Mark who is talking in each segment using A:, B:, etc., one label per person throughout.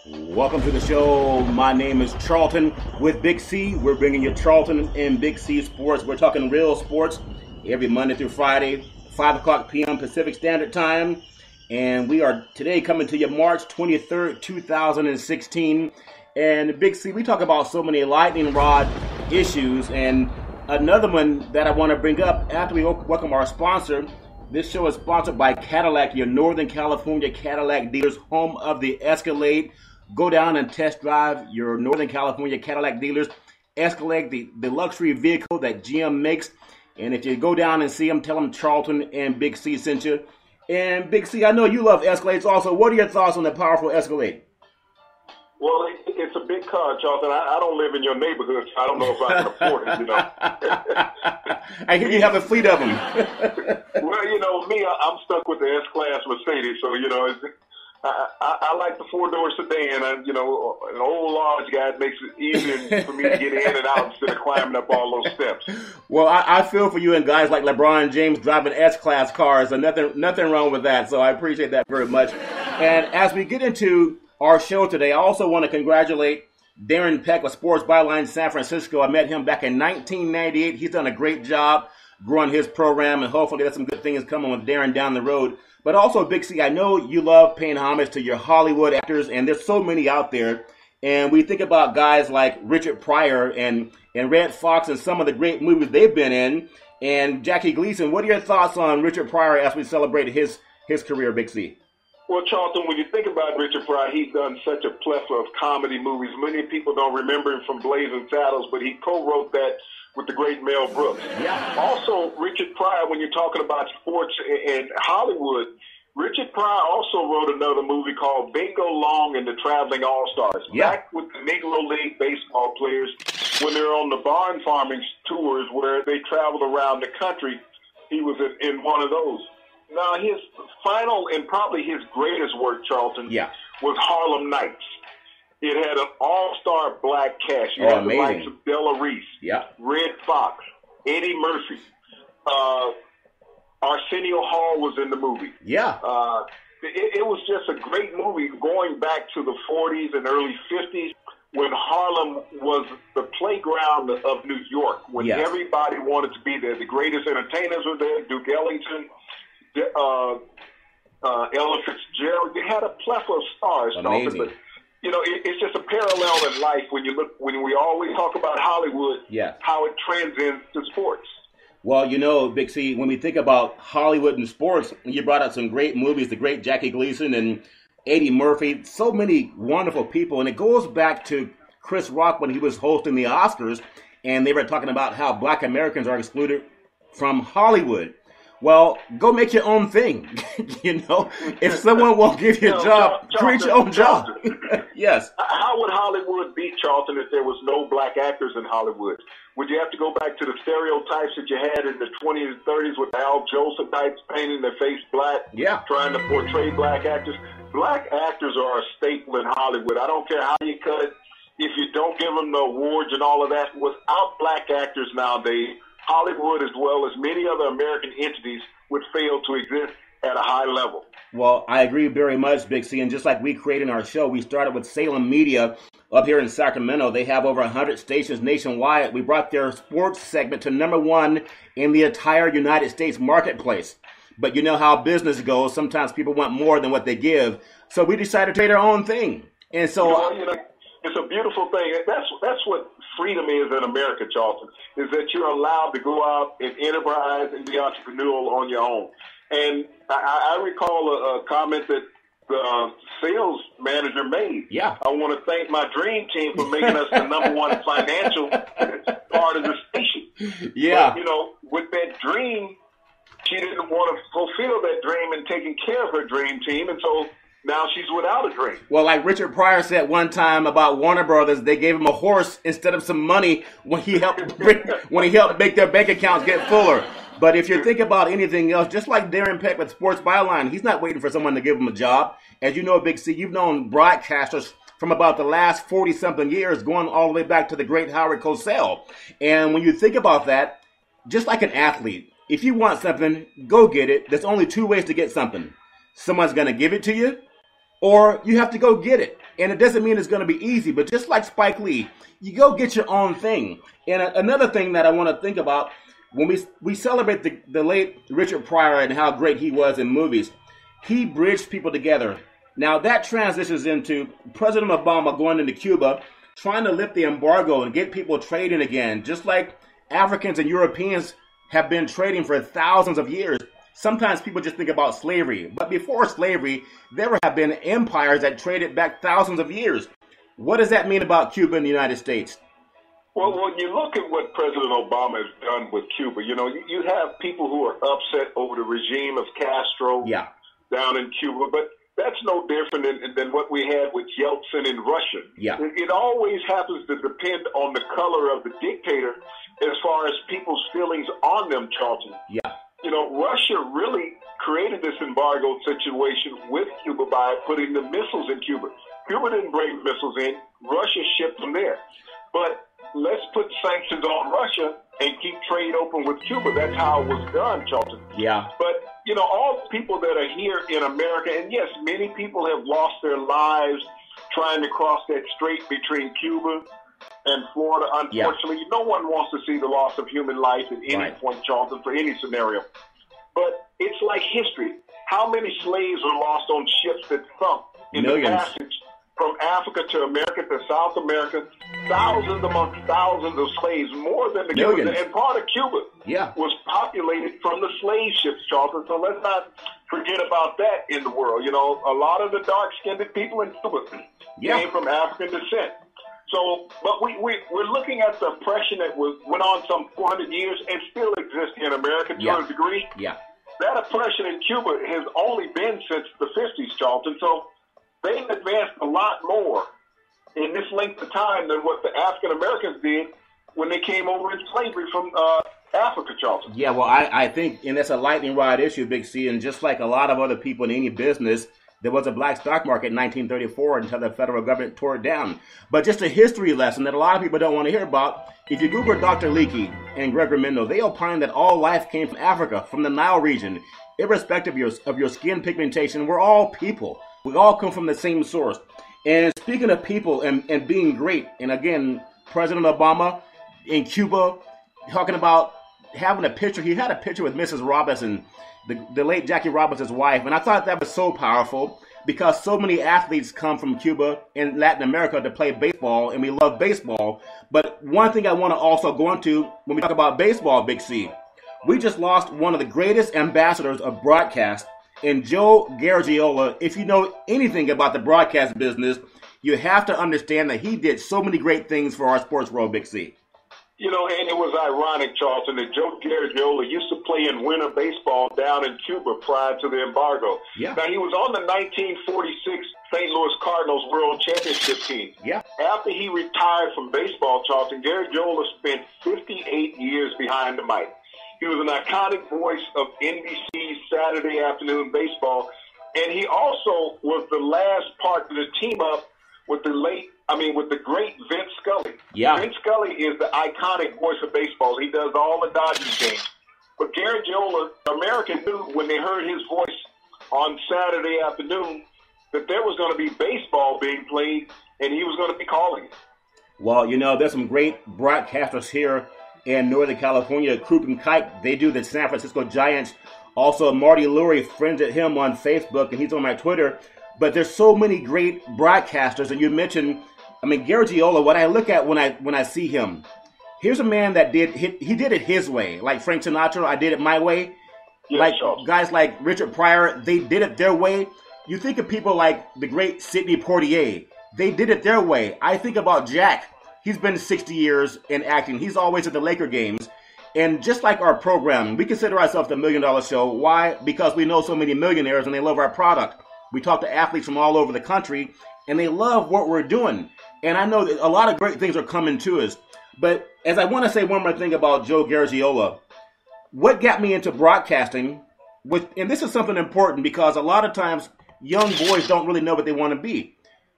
A: Welcome to the show. My name is Charlton with Big C. We're bringing you Charlton and Big C Sports. We're talking real sports every Monday through Friday, 5 o'clock p.m. Pacific Standard Time. And we are today coming to you March 23rd, 2016. And Big C, we talk about so many lightning rod issues. And another one that I want to bring up after we welcome our sponsor. This show is sponsored by Cadillac, your Northern California Cadillac dealers, home of the Escalade. Go down and test drive your Northern California Cadillac dealers. Escalade, the luxury vehicle that GM makes. And if you go down and see them, tell them Charlton and Big C sent you. And Big C, I know you love Escalades also. What are your thoughts on the powerful Escalade?
B: Well, it's a big car, Charlton. I don't live in your neighborhood, so I don't know if I can afford it,
A: I hear you have a fleet of them.
B: Well, me, I'm stuck with the S-Class Mercedes, so, I like the four-door sedan. And, an old large guy, it makes it easier for me to get in and out instead of climbing up all those steps.
A: Well, I feel for you and guys like LeBron James driving S-Class cars, and nothing wrong with that, so I appreciate that very much. And as we get into our show today, I also want to congratulate Darren Peck with Sports Byline San Francisco. I met him back in 1998. He's done a great job growing his program, and hopefully there's some good things coming with Darren down the road. But also, Big C, I know you love paying homage to your Hollywood actors, and there's so many out there. And we think about guys like Richard Pryor and Red Fox and some of the great movies they've been in. And Jackie Gleason, what are your thoughts on Richard Pryor as we celebrate his career, Big C?
B: Well, Charlton, when you think about Richard Pryor, he's done such a plethora of comedy movies. Many people don't remember him from Blazing Saddles, but he co-wrote that with the great Mel Brooks.
A: Yeah.
B: Also, Richard Pryor, when you're talking about sports and Hollywood, Richard Pryor also wrote another movie called Bingo Long and the Traveling All-Stars.
A: Yeah.
B: Back with the Negro League baseball players when they're on the barn farming tours where they traveled around the country. He was in one of those. Now, his final and probably his greatest work, Charlton, was Harlem Nights. It had an all-star black cast. You had the likes of Della Reese, Red Fox, Eddie Murphy. Arsenio Hall was in the movie.
A: Yeah.
B: It was just a great movie going back to the 40s and early 50s when Harlem was the playground of New York, when everybody wanted to be there. The greatest entertainers were there, Duke Ellington, Ella Fitzgerald. You had a plethora of stars.
A: Amazing.
B: But, it's just a parallel in life when we always talk about Hollywood, how it transcends to sports.
A: Well, Big C, when we think about Hollywood and sports, you brought up some great movies, the great Jackie Gleason and Eddie Murphy, so many wonderful people. And it goes back to Chris Rock when he was hosting the Oscars, and they were talking about how black Americans are excluded from Hollywood. Well, go make your own thing. If someone won't give you a job, create your own job. Yes.
B: How would Hollywood be, Charlton, if there was no black actors in Hollywood? Would you have to go back to the stereotypes that you had in the 20s and 30s with Al Jolson types painting their face black, trying to portray black actors? Black actors are a staple in Hollywood. I don't care how you cut it. If you don't give them the awards and all of that, without black actors nowadays, Hollywood, as well as many other American entities, would fail to exist at a high level.
A: Well, I agree very much, Big C. And just like we created our show, we started with Salem Media up here in Sacramento. They have over 100 stations nationwide. We brought their sports segment to #1 in the entire United States marketplace. But you know how business goes. Sometimes people want more than what they give. So we decided to create our own thing. And so...
B: it's a beautiful thing. That's what freedom is in America, Charlton, is that you're allowed to go out and enterprise and be entrepreneurial on your own. And I recall a comment that the sales manager made.
A: Yeah.
B: I want to thank my dream team for making us the #1 financial part of the station.
A: Yeah.
B: But, with that dream, she didn't want to fulfill that dream and taking care of her dream team. And so now she's without a dream.
A: Well, like Richard Pryor said one time about Warner Brothers, they gave him a horse instead of some money when he helped make their bank accounts get fuller. But if you think about anything else, just like Darren Peck with Sports Byline, he's not waiting for someone to give him a job. As you know, Big C, you've known broadcasters from about the last 40-something years, going all the way back to the great Howard Cosell. And when you think about that, just like an athlete, if you want something, go get it. There's only two ways to get something. Someone's going to give it to you, or you have to go get it. And it doesn't mean it's going to be easy, but just like Spike Lee, you go get your own thing. And another thing that I want to think about, when we celebrate the late Richard Pryor and how great he was in movies, he bridged people together. Now that transitions into President Obama going into Cuba, trying to lift the embargo and get people trading again, just like Africans and Europeans have been trading for thousands of years. Sometimes people just think about slavery, but before slavery, there have been empires that traded back thousands of years. What does that mean about Cuba and the United States?
B: Well, when you look at what President Obama has done with Cuba, you have people who are upset over the regime of Castro down in Cuba, but that's no different than what we had with Yeltsin in Russia.
A: Yeah.
B: It always happens to depend on the color of the dictator as far as people's feelings on them, Charlton.
A: Yeah.
B: Russia really created this embargo situation with Cuba by putting the missiles in Cuba. Cuba didn't bring missiles in. Russia shipped them there. But let's put sanctions on Russia and keep trade open with Cuba. That's how it was done, Charlton.
A: Yeah.
B: But, all the people that are here in America, and yes, many people have lost their lives trying to cross that strait between Cuba and Florida. Unfortunately, no one wants to see the loss of human life at any point, Charlton, for any scenario. But it's like history. How many slaves were lost on ships that sunk in the passage from Africa to America to South America? Thousands amongst thousands of slaves, more than the Cubans. And part of Cuba was populated from the slave ships, Charlton. So let's not forget about that in the world. A lot of the dark-skinned people in Cuba came from African descent. So, but we're looking at the oppression that went on some 400 years and still exists in America to a degree.
A: Yeah.
B: That oppression in Cuba has only been since the 50s, Charlton. So they've advanced a lot more in this length of time than what the African Americans did when they came over in slavery from Africa, Charlton.
A: Yeah, well, I think, and that's a lightning rod issue, Big C, and just like a lot of other people in any business, there was a black stock market in 1934 until the federal government tore it down. But just a history lesson that a lot of people don't want to hear about. If you Google Dr. Leakey and Gregory Mendel, they opine that all life came from Africa, from the Nile region. Irrespective of your skin pigmentation, we're all people. We all come from the same source. And speaking of people and being great, and again, President Obama in Cuba, talking about having a picture. He had a picture with Mrs. Robinson, the late Jackie Robinson's wife, and I thought that was so powerful because so many athletes come from Cuba and Latin America to play baseball, and we love baseball. But one thing I want to also go into when we talk about baseball, Big C, we just lost one of the greatest ambassadors of broadcast, and Joe Garagiola. If you know anything about the broadcast business, you have to understand that he did so many great things for our sports world, Big C.
B: And it was ironic, Charlton, that Joe Garagiola used to play in winter baseball down in Cuba prior to the embargo.
A: Yeah.
B: Now, he was on the 1946 St. Louis Cardinals World Championship team.
A: Yeah.
B: After he retired from baseball, Charlton, Garagiola spent 58 years behind the mic. He was an iconic voice of NBC's Saturday afternoon baseball, and he also was the last part to team up with the great Vince Scully.
A: Yeah.
B: Vince Scully is the iconic voice of baseball. He does all the Dodgers games. But Garagiola, America knew when they heard his voice on Saturday afternoon that there was going to be baseball being played, and he was going to be calling it.
A: Well, there's some great broadcasters here in Northern California. Croup and Kite, they do the San Francisco Giants. Also, Marty Lurie friended him on Facebook, and he's on my Twitter. But there's so many great broadcasters, and you mentioned, Garagiola. What I look at when I see him, here's a man that did it his way, like Frank Sinatra. I did it my way.
B: Yes,
A: guys like Richard Pryor, they did it their way. You think of people like the great Sidney Poitier, they did it their way. I think about Jack. He's been 60 years in acting. He's always at the Laker games. And just like our program, we consider ourselves the $1 Million Show. Why? Because we know so many millionaires and they love our product. We talk to athletes from all over the country, and they love what we're doing. And I know that a lot of great things are coming to us. But as I want to say one more thing about Joe Garagiola, what got me into broadcasting, and this is something important because a lot of times young boys don't really know what they want to be.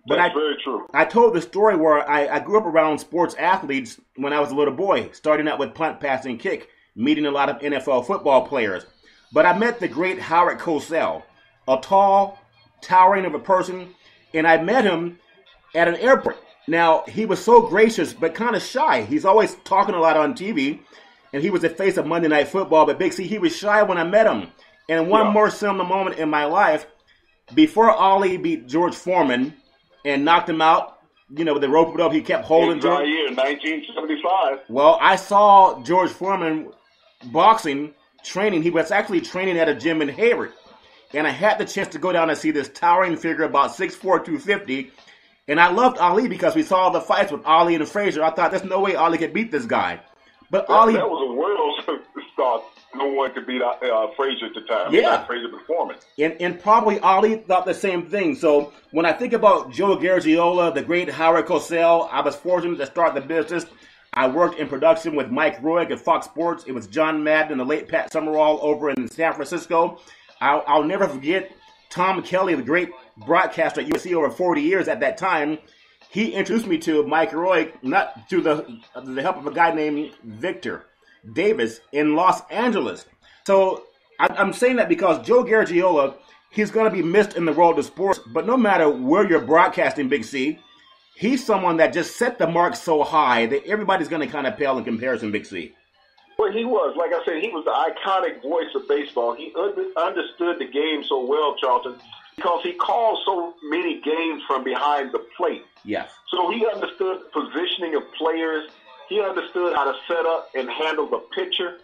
A: But
B: That's very true.
A: I told the story where I grew up around sports athletes when I was a little boy, starting out with punt, pass, and kick, meeting a lot of NFL football players. But I met the great Howard Cosell, a tall, towering of a person, and I met him at an airport. Now, he was so gracious, but kind of shy. He's always talking a lot on TV, and he was the face of Monday Night Football. But Big C, he was shy when I met him. And one more similar moment in my life, before Ali beat George Foreman and knocked him out, you know, with the rope up, he kept holding to him.
B: Year, 1975.
A: Well, I saw George Foreman boxing, training. He was actually training at a gym in Hayward. And I had the chance to go down and see this towering figure, about 6'4", 250. And I loved Ali because we saw the fights with Ali and Frazier. I thought, there's no way Ali could beat this guy. But Ali...
B: That was a world thought no one could beat Frazier at the time.
A: Yeah.
B: Frazier performance.
A: And probably Ali thought the same thing. So when I think about Joe Garagiola, the great Howard Cosell, I was fortunate to start the business. I worked in production with Mike Roig at Fox Sports. It was John Madden and the late Pat Summerall over in San Francisco. I'll never forget Tom Kelly, the great broadcaster at USC over 40 years at that time. He introduced me to Mike Roig, not through the help of a guy named Victor Davis in Los Angeles. So I'm saying that because Joe Garagiola, he's going to be missed in the world of sports, but no matter where you're broadcasting, Big C, he's someone that just set the mark so high that everybody's going to kind of pale in comparison, Big C.
B: Well, he was. Like I said, he was the iconic voice of baseball. He understood the game so well, Charlton, because he called so many games from behind the plate.
A: Yes.
B: So he understood the positioning of players. He understood how to set up and handle the pitcher.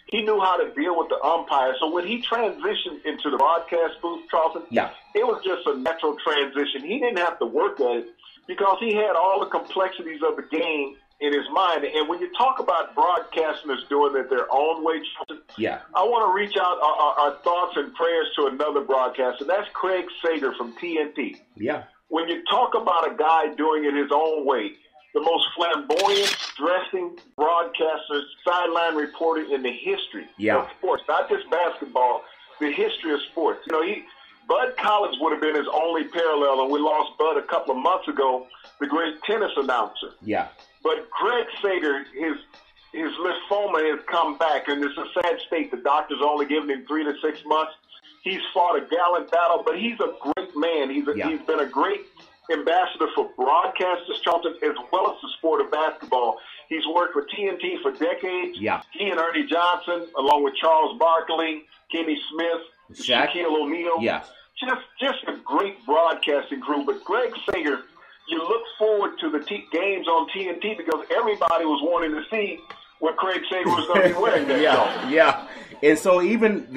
B: He knew how to deal with the umpire. So when he transitioned into the broadcast booth, Charlton, it was just a natural transition. He didn't have to work at it because he had all the complexities of the game in his mind. And when you talk about broadcasters doing it their own way, Charlton, I want to reach out our thoughts and prayers to another broadcaster. That's Craig Sager from TNT.
A: Yeah.
B: When you talk about a guy doing it his own way, the most flamboyant, dressing broadcaster, sideline reporter in the history of sports, not just basketball, the history of sports. You know, Bud Collins would have been his only parallel, and we lost Bud a couple of months ago, the great tennis announcer.
A: Yeah.
B: But Greg Sager, his lymphoma has come back, and it's a sad state. The doctor's only giving him 3 to 6 months. He's fought a gallant battle, but he's a great man. He's been a great ambassador for broadcasters, Charlton, as well as the sport of basketball. He's worked for TNT for decades.
A: Yeah.
B: He and Ernie Johnson, along with Charles Barkley, Kenny Smith, Shaquille O'Neal.
A: Yeah.
B: Just a great broadcasting crew. But Greg Sager, you look forward to the games on TNT because everybody was wanting to see what Craig Sager was going to be wearing that day.
A: Yeah. And so even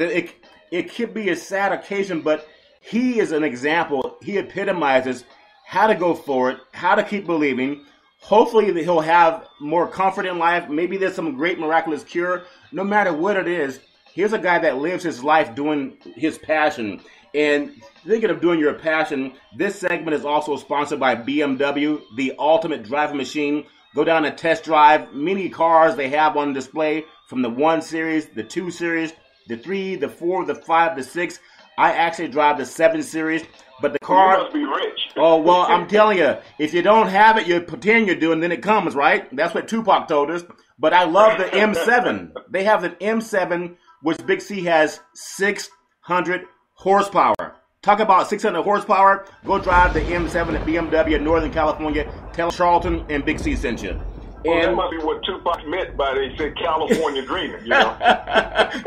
A: it could be a sad occasion, but he is an example. He epitomizes how to go forward, how to keep believing. Hopefully that he'll have more comfort in life. Maybe there's some great miraculous cure. No matter what it is, here's a guy that lives his life doing his passion. And thinking of doing your passion, this segment is also sponsored by BMW, the ultimate driving machine. Go down and test drive many cars they have on display, from the 1 Series, the 2 Series, the 3, the 4, the 5, the 6. I actually drive the 7 Series. But the car...
B: You must be rich.
A: Oh, well, I'm telling you, if you don't have it, you pretend you do, and then it comes, right? That's what Tupac told us. But I love the M7. They have the M7, which Big C has 600 horsepower. Talk about 600 horsepower. Go drive the M7 at BMW in Northern California. Tell Charlton and Big C sent you.
B: Well, that must be what Tupac meant by they said California dreaming, you know.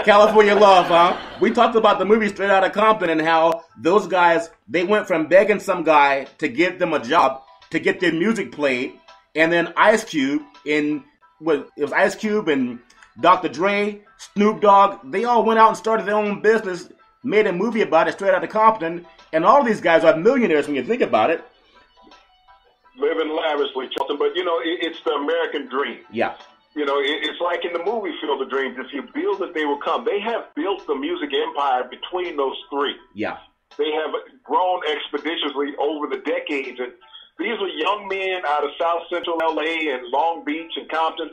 A: California love, huh? We talked about the movie Straight Outta Compton and how those guys, they went from begging some guy to give them a job, to get their music played, and then Ice Cube, it was Ice Cube and Dr. Dre, Snoop Dogg, they all went out and started their own business, made a movie about it, Straight Outta Compton, and all of these guys are millionaires when you think about it.
B: Living lavishly, Charlton, but, you know, it's the American dream.
A: Yeah.
B: You know, it's like in the movie Field of Dreams. If you build it, they will come. They have built the music empire between those three.
A: Yeah.
B: They have grown expeditiously over the decades. And these are young men out of South Central L.A. and Long Beach and Compton.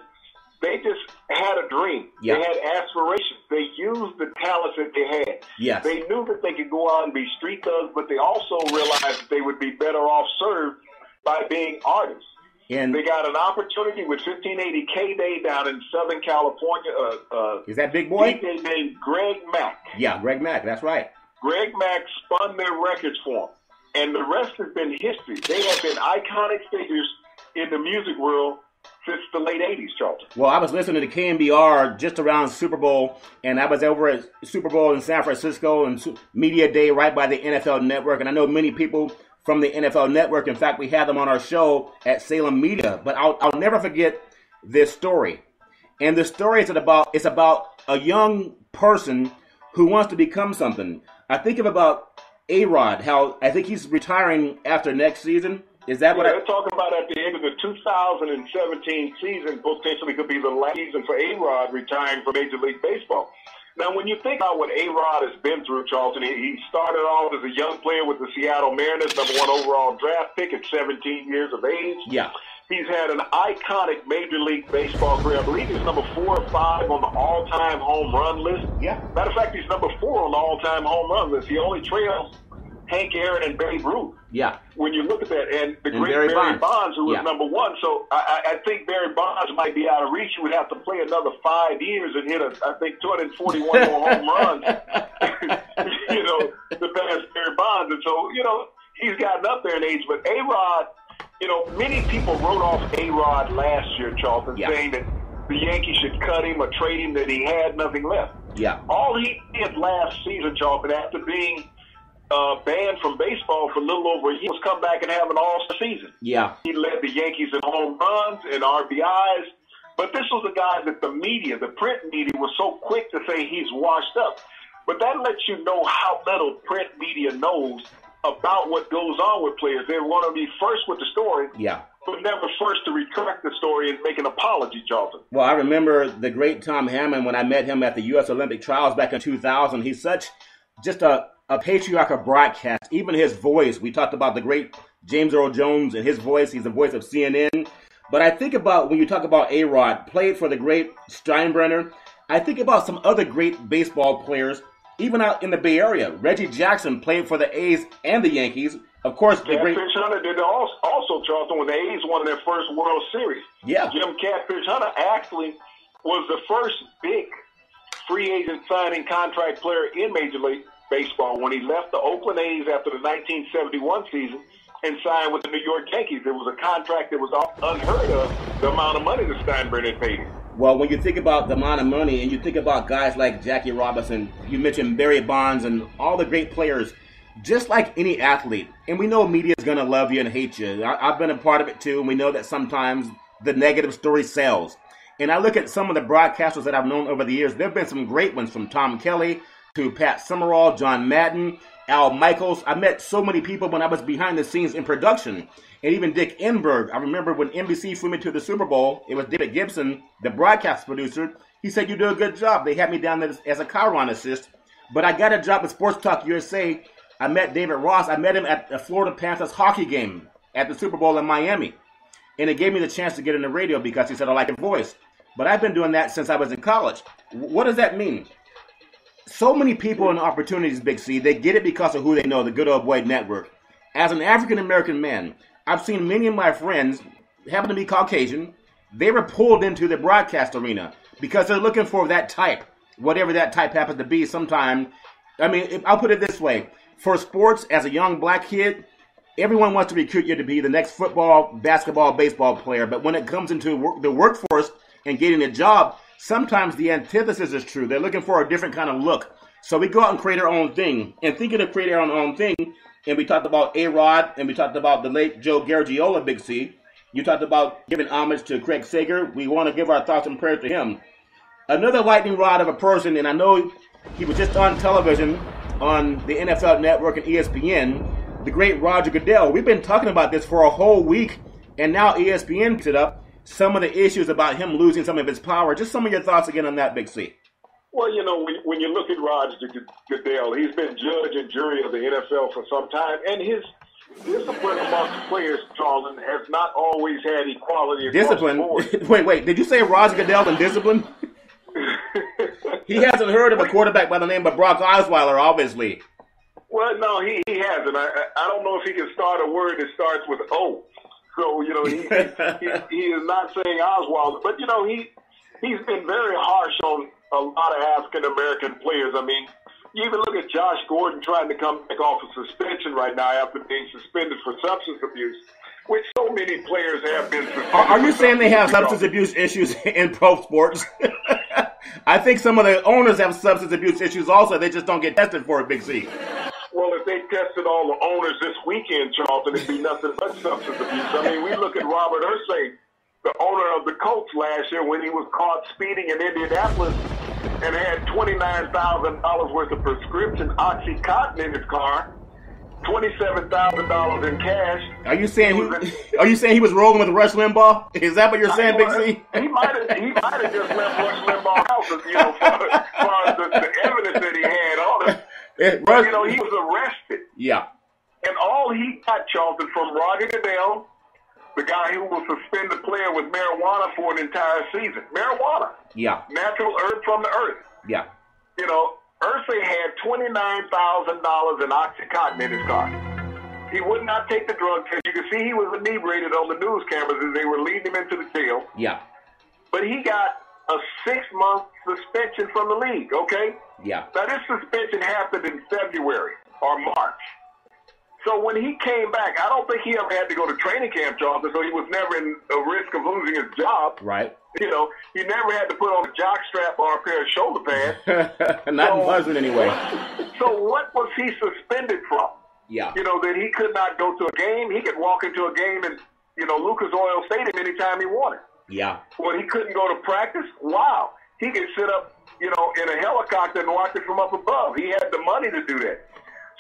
B: They just had a dream. Yeah. They had aspirations. They used the talents that they had.
A: Yes.
B: They knew that they could go out and be street thugs, but they also realized that they would be better off served by being artists. And they got an opportunity with 1580 K-Day down in Southern California.
A: Is that big boy?
B: DJ named Greg Mack.
A: Yeah, Greg Mack. That's right.
B: Greg Mack spun their records for him. and the rest has been history. They have been iconic figures in the music world since the late 80s, Charlton.
A: Well, I was listening to KMBR just around Super Bowl, and I was over at Super Bowl in San Francisco and Media Day right by the NFL Network, and I know many people from the NFL Network. In fact, we had them on our show at Salem Media, but I'll never forget this story. And the story is about a young person who wants to become something. I think about A-Rod, how I think he's retiring after next season. Is that what
B: they're talking about at the end of the 2017 season, potentially could be the last season for A-Rod retiring from Major League Baseball. Now, when you think about what A-Rod has been through, Charlton, he started off as a young player with the Seattle Mariners, #1 overall draft pick at 17 years of age.
A: Yeah.
B: He's had an iconic Major League Baseball career. I believe he's number 4 or 5 on the all-time home run list.
A: Yeah.
B: Matter of fact, he's number 4 on the all-time home run list. He only trails Hank Aaron and Babe Ruth.
A: Yeah.
B: When you look at that, and the great Barry Bonds, who was number 1. So I think Barry Bonds might be out of reach. He would have to play another 5 years and hit, I think, 241 more home runs, to pass Barry Bonds. And so, he's gotten up there in age. But A-Rod, many people wrote off A-Rod last year, Charlton, saying that the Yankees should cut him or trade him, that he had nothing left.
A: Yeah.
B: All he did last season, Charlton, after being banned from baseball for a little over a year, was come back and have an all-star season.
A: Yeah.
B: He led the Yankees in home runs and RBIs, but this was a guy that the media, the print media, was so quick to say he's washed up. But that lets you know how little print media knows about what goes on with players. They want to be first with the story, but never first to retract the story and make an apology, Charlton.
A: Well, I remember the great Tom Hammond when I met him at the U.S. Olympic Trials back in 2000. He's just a patriarch of broadcast. Even his voice, we talked about the great James Earl Jones and his voice. He's the voice of CNN. But I think about, when you talk about A-Rod, played for the great Steinbrenner, I think about some other great baseball players, even out in the Bay Area. Reggie Jackson played for the A's and the Yankees. Of course, the great
B: Catfish Hunter did also, Charlton, when the A's won their first World Series.
A: Yeah.
B: Jim Catfish Hunter actually was the first big free agent signing contract player in Major League Baseball when he left the Oakland A's after the 1971 season and signed with the New York Yankees. It was a contract that was unheard of, the amount of money that Steinbrenner paid him.
A: Well, when you think about the amount of money and you think about guys like Jackie Robinson, you mentioned Barry Bonds and all the great players, just like any athlete, and we know media is going to love you and hate you. I've been a part of it too, and we know that sometimes the negative story sells. And I look at some of the broadcasters that I've known over the years. There have been some great ones, from Tom Kelly to Pat Summerall, John Madden, Al Michaels. I met so many people when I was behind the scenes in production. And even Dick Enberg. I remember when NBC flew me to the Super Bowl, it was David Gibson, the broadcast producer. He said, "You do a good job." They had me down there as a Chiron assist. But I got a job with Sports Talk USA. I met David Ross. I met him at the Florida Panthers hockey game at the Super Bowl in Miami. And it gave me the chance to get in the radio because he said, "I like your voice." But I've been doing that since I was in college. What does that mean? So many people in opportunities, Big C, they get it because of who they know, the good old boy network. As an African-American man, I've seen many of my friends happen to be Caucasian. They were pulled into the broadcast arena because they're looking for that type, whatever that type happens to be sometime. I mean, I'll put it this way. For sports, as a young black kid, everyone wants to recruit you to be the next football, basketball, baseball player. But when it comes into the workforce and getting a job, sometimes the antithesis is true. They're looking for a different kind of look. So we go out and create our own thing. And thinking of creating our own thing, and we talked about A-Rod, and we talked about the late Joe Garagiola, Big C. You talked about giving homage to Craig Sager. We want to give our thoughts and prayers to him. Another lightning rod of a person, and I know he was just on television on the NFL Network and ESPN, the great Roger Goodell. We've been talking about this for a whole week, and now ESPN picks it up. Some of the issues about him losing some of his power. Just some of your thoughts again on that, Big C.
B: Well, when you look at Roger Goodell, he's been judge and jury of the NFL for some time, and his discipline amongst players, Charlton, has not always had equality across
A: discipline.
B: The board.
A: Wait. Did you say Roger Goodell and discipline? He hasn't heard of a quarterback by the name of Brock Osweiler, obviously.
B: Well, no, he hasn't. I don't know if he can start a word that starts with O. So, he is not saying Oswald, but, he's been very harsh on a lot of African-American players. I mean, You even look at Josh Gordon trying to come back off of suspension right now after being suspended for substance abuse, which so many players have been suspended.
A: Are you saying they have substance abuse issues in pro sports? I think some of the owners have substance abuse issues also. They just don't get tested for it, Big C.
B: Well, if they tested all the owners this weekend, Charlton, it'd be nothing but substance abuse. I mean, we look at Robert Irsay, the owner of the Colts last year, when he was caught speeding in Indianapolis and had $29,000 worth of prescription OxyContin in his car, $27,000 in cash.
A: Are you saying he was rolling with Rush Limbaugh? Is that what you're saying, Big C?
B: He might have just left Rush Limbaugh out, as far as the evidence that he had on him. He was arrested.
A: Yeah.
B: And all he got, Charlton, from Roger Goodell, the guy who will suspend a player with marijuana for an entire season. Marijuana.
A: Yeah.
B: Natural herb from the earth.
A: Yeah.
B: Irsay had $29,000 in OxyContin in his car. He would not take the drug test. You can see he was inebriated on the news cameras as they were leading him into the jail.
A: Yeah.
B: But he got a 6-month suspension from the league, okay?
A: Yeah.
B: Now, this suspension happened in February or March. So when he came back, I don't think he ever had to go to training camp, Charlton, so he was never in a risk of losing his job.
A: Right.
B: He never had to put on a jock strap or a pair of shoulder pads.
A: Not in Buzzard anyway.
B: So what was he suspended from?
A: Yeah.
B: That he could not go to a game. He could walk into a game in, Lucas Oil Stadium anytime he wanted.
A: Yeah.
B: Well, he couldn't go to practice. Wow. He could sit up, in a helicopter and watch it from up above. He had the money to do that.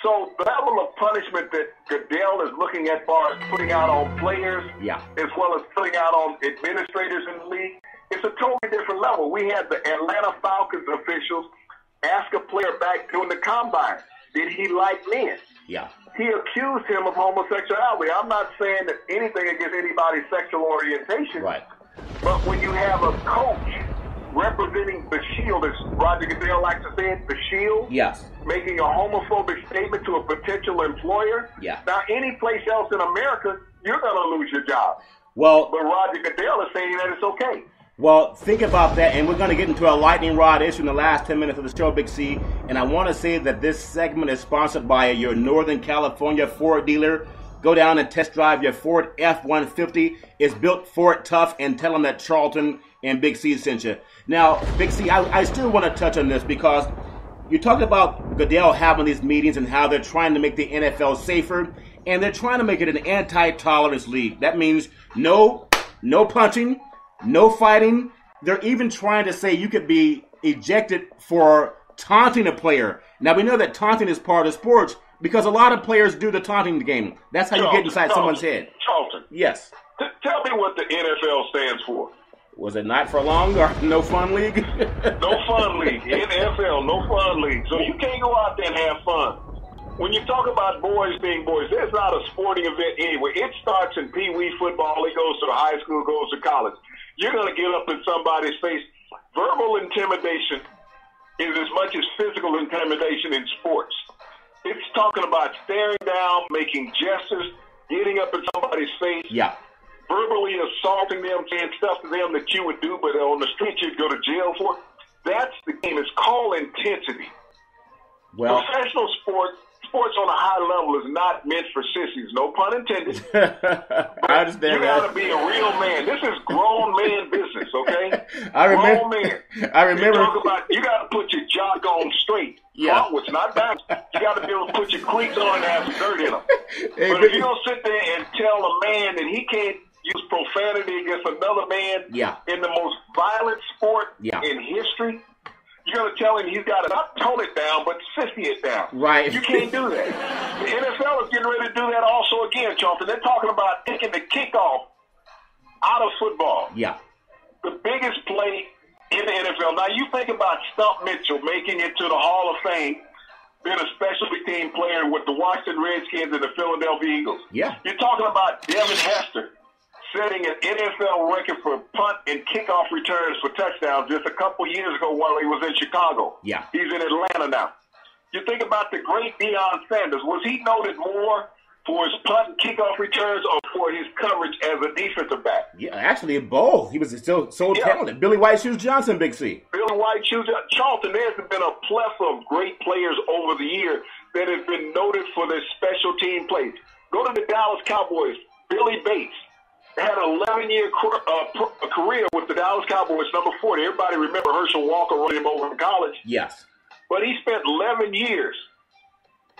B: So the level of punishment that Goodell is looking at, far as putting out on players, as well as putting out on administrators in the league, it's a totally different level. We had the Atlanta Falcons officials ask a player back during the combine, did he like men?
A: Yeah.
B: He accused him of homosexuality. I'm not saying that anything against anybody's sexual orientation.
A: Right.
B: But when you have a coach representing the shield, as Roger Goodell likes to say it, the shield,
A: yes,
B: making a homophobic statement to a potential employer.
A: Yeah.
B: Now, any place else in America, you're going to lose your job.
A: Well,
B: but Roger Goodell is saying that it's okay.
A: Well, think about that, and we're going to get into a lightning rod issue in the last 10 minutes of the show, Big C. And I want to say that this segment is sponsored by your Northern California Ford dealer. Go down and test drive your Ford F-150. It's built Ford tough, and tell them that Charlton and Big C sent you. Now, Big C, I still want to touch on this because you talked about Goodell having these meetings and how they're trying to make the NFL safer, and they're trying to make it an anti-tolerance league. That means no punching, no fighting. They're even trying to say you could be ejected for taunting a player. Now, we know that taunting is part of sports because a lot of players do the taunting game. That's how you get inside someone's head.
B: Charlton.
A: Yes.
B: Tell me what the NFL stands for.
A: Was it not for long or no fun league?
B: No fun league. NFL, no fun league. So you can't go out there and have fun. When you talk about boys being boys, there's not a sporting event anywhere. It starts in Pee-wee football. It goes to high school, goes to college. You're going to get up in somebody's face. Verbal intimidation is as much as physical intimidation in sports. It's talking about staring down, making gestures, getting up in somebody's face.
A: Yeah.
B: Verbally assaulting them, saying stuff to them that you would do, but on the street you'd go to jail for. That's the game. It's called intensity.
A: Well,
B: professional sports on a high level is not meant for sissies. No pun intended.
A: I understand.
B: You got to be a real man. This is grown man business, okay?
A: I remember.
B: Grown man.
A: I remember.
B: You got to put your jock on straight.
A: Yeah.
B: It's not bad. You got to be able to put your cleats on and have some dirt in them.
A: Hey,
B: but if you don't sit there and tell a man that he can't use profanity against another man in the most violent sport in history, you're going to tell him he's got to not tone it down, but 50 it down.
A: Right.
B: You can't do that. The NFL is getting ready to do that also again, Charlton. They're talking about taking the kickoff out of football.
A: Yeah.
B: The biggest play in the NFL. Now, you think about Stump Mitchell making it to the Hall of Fame, being a specialty team player with the Washington Redskins and the Philadelphia Eagles.
A: Yeah.
B: You're talking about Devin Hester setting an NFL record for punt and kickoff returns for touchdowns just a couple years ago while he was in Chicago.
A: Yeah.
B: He's in Atlanta now. You think about the great Deion Sanders. Was he noted more for his punt and kickoff returns or for his coverage as a defensive back?
A: Yeah, actually both. He was still so talented. Billy White Shoes Johnson, Big C.
B: Billy White Shoes Charlton. There's been a plethora of great players over the years that have been noted for their special team plays. Go to the Dallas Cowboys. Billy Bates had an 11-year career with the Dallas Cowboys, number 40. Everybody remember Herschel Walker running him over in college?
A: Yes.
B: But he spent 11 years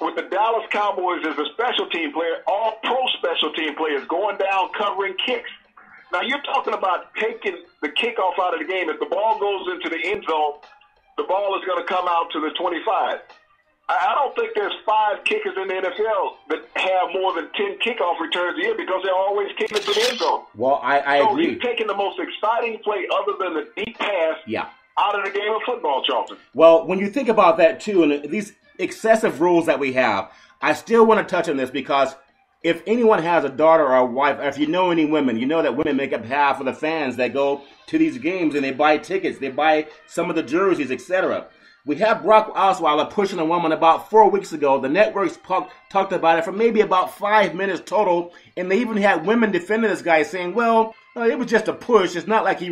B: with the Dallas Cowboys as a special team player, all pro special team players, going down, covering kicks. Now, you're talking about taking the kickoff out of the game. If the ball goes into the end zone, the ball is going to come out to the 25. I don't think there's 5 kickers in the NFL that have more than 10 kickoff returns a year because they're always kicking it to the end zone.
A: Well, I agree.
B: So he's taking the most exciting play other than the deep pass out of the game of football, Charlton.
A: Well, when you think about that, too, and these excessive rules that we have, I still want to touch on this because if anyone has a daughter or a wife, or if you know any women, you know that women make up half of the fans that go to these games and they buy tickets, they buy some of the jerseys, etc. We have Brock Osweiler pushing a woman about 4 weeks ago. The networks talked about it for maybe about 5 minutes total, and they even had women defending this guy saying, well, it was just a push. It's not like he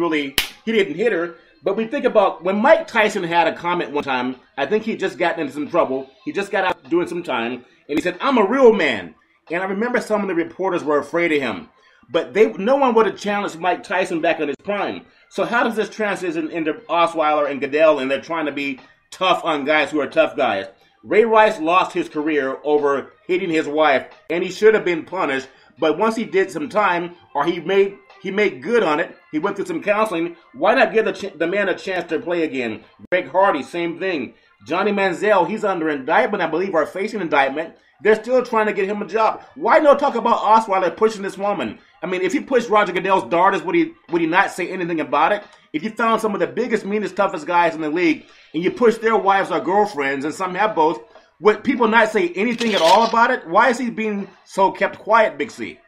A: didn't hit her. But we think about when Mike Tyson had a comment one time, I think he just got into some trouble. He just got out doing some time, and he said, I'm a real man. And I remember some of the reporters were afraid of him. But no one would have challenged Mike Tyson back in his prime. So how does this transition into Osweiler and Goodell, and they're trying to be tough on guys who are tough guys? Ray Rice lost his career over hitting his wife, and he should have been punished. But once he did some time, or he made good on it, he went through some counseling, why not give the man a chance to play again? Greg Hardy, same thing. Johnny Manziel, he's under indictment, I believe, or facing indictment. They're still trying to get him a job. Why no talk about Osweiler pushing this woman? I mean, if he pushed Roger Goodell's daughters, would he not say anything about it? If you found some of the biggest, meanest, toughest guys in the league, and you push their wives or girlfriends, and some have both, would people not say anything at all about it? Why is he being so kept quiet, Big C?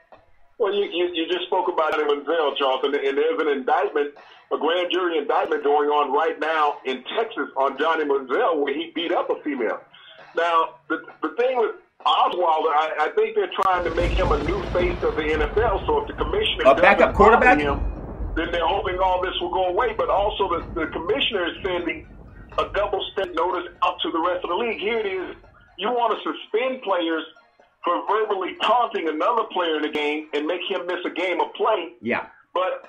B: Well, you just spoke about Johnny Manziel, Charlton, and there's an indictment, a grand jury indictment going on right now in Texas on Johnny Manziel where he beat up a female. Now, the thing with Osweiler, I think they're trying to make him a new face of the NFL, so if the commissioner
A: a backup quarterback,
B: him, then they're hoping all this will go away. But also the commissioner is sending a double-step notice out to the rest of the league. Here it is. You want to suspend players for verbally taunting another player in the game and make him miss a game of play.
A: Yeah.
B: But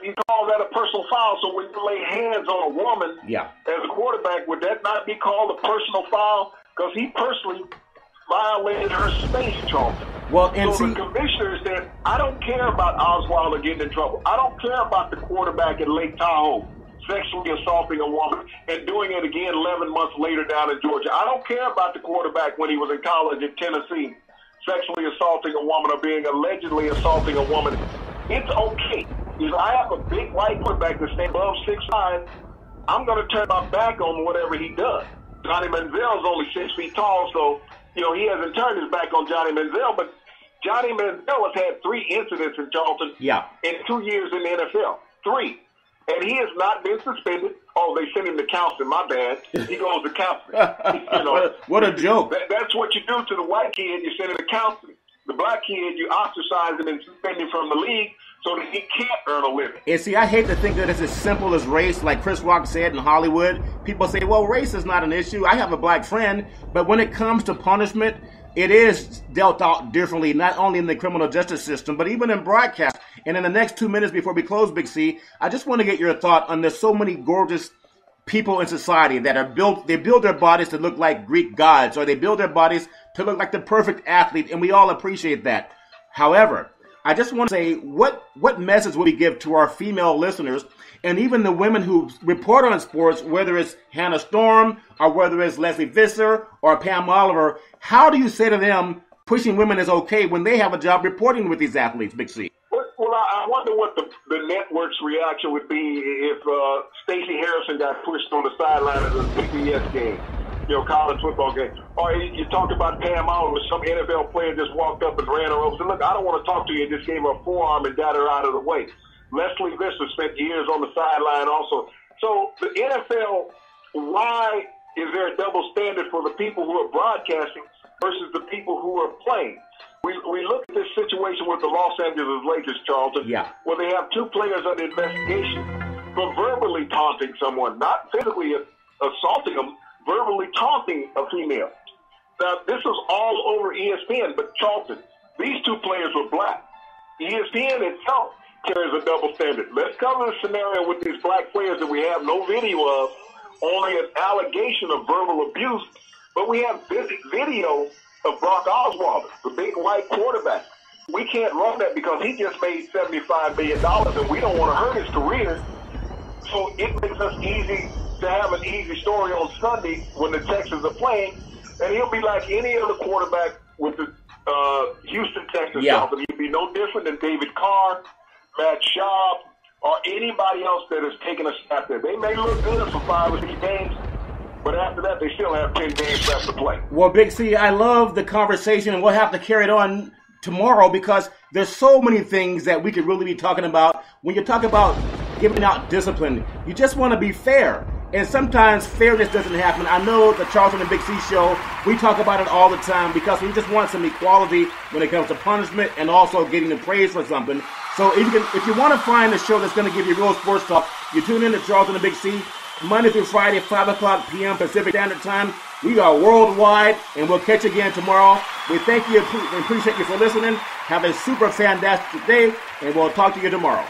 B: you call that a personal foul. So when you lay hands on a woman as a quarterback, would that not be called a personal foul? Because he personally violated her space, Charlton.
A: Well, and
B: so the commissioner said, I don't care about Osweiler getting in trouble. I don't care about the quarterback at Lake Tahoe sexually assaulting a woman and doing it again 11 months later down in Georgia. I don't care about the quarterback when he was in college at Tennessee sexually assaulting a woman or being allegedly assaulting a woman. It's okay. If I have a big white quarterback that stands above 6'5", I'm going to turn my back on whatever he does. Johnny Manziel's only 6 feet tall, so he hasn't turned his back on Johnny Manziel, but Johnny Manziel has had 3 incidents in Charlton in 2 years in the NFL. 3. And he has not been suspended. Oh, they sent him to counseling. My bad. He goes to counseling.
A: What a joke.
B: That's what you do to the white kid. You send him to counseling. The black kid, you ostracize him and suspend him from the league so that he can't earn a living.
A: And see, I hate to think that it's as simple as race, like Chris Rock said in Hollywood. People say, well, race is not an issue. I have a black friend. But when it comes to punishment, it is dealt out differently, not only in the criminal justice system, but even in broadcast. And in the next 2 minutes before we close, Big C, I just want to get your thought on there's so many gorgeous people in society that they build their bodies to look like Greek gods, or they build their bodies to look like the perfect athlete, and we all appreciate that. However, I just want to say, what message would we give to our female listeners and even the women who report on sports, whether it's Hannah Storm or whether it's Leslie Visser or Pam Oliver? How do you say to them pushing women is okay when they have a job reporting with these athletes, Big C?
B: Well, I wonder what the network's reaction would be if Stacey Harrison got pushed on the sideline of the CBS game, college football game. Or you talked about Pam Oliver, some NFL player just walked up and ran her over and said, look, I don't want to talk to you, and just gave her a forearm and got her out of the way. Leslie Visser spent years on the sideline also. So the NFL, why is there a double standard for the people who are broadcasting versus the people who are playing. We look at this situation with the Los Angeles Lakers, Charlton, where they have two players under investigation for verbally taunting someone, not physically assaulting them, verbally taunting a female. Now, this was all over ESPN, but Charlton, these two players were black. ESPN itself carries a double standard. Let's cover the scenario with these black players that we have no video of, only an allegation of verbal abuse, but we have video of Brock Osweiler, the big white quarterback. We can't run that because he just made $75 million and we don't want to hurt his career. So it makes us easy to have an easy story on Sunday when the Texans are playing, and he'll be like any other quarterback with the Houston Texans. He'll be no different than David Carr, Matt Schaub, or anybody else that has taken a snap there. They may look good for 5 or 6 games, but after that, they still have 10 games left to play.
A: Well, Big C, I love the conversation, and we'll have to carry it on tomorrow because there's so many things that we could really be talking about. When you talk about giving out discipline, you just want to be fair. And sometimes fairness doesn't happen. I know the Charlton and Big C show, we talk about it all the time because we just want some equality when it comes to punishment and also getting the praise for something. So if you want to find a show that's going to give you real sports talk, you tune in to Charlton and Big C, Monday through Friday, 5 o'clock p.m. Pacific Standard Time. We are worldwide, and we'll catch you again tomorrow. We thank you and appreciate you for listening. Have a super fantastic day, and we'll talk to you tomorrow.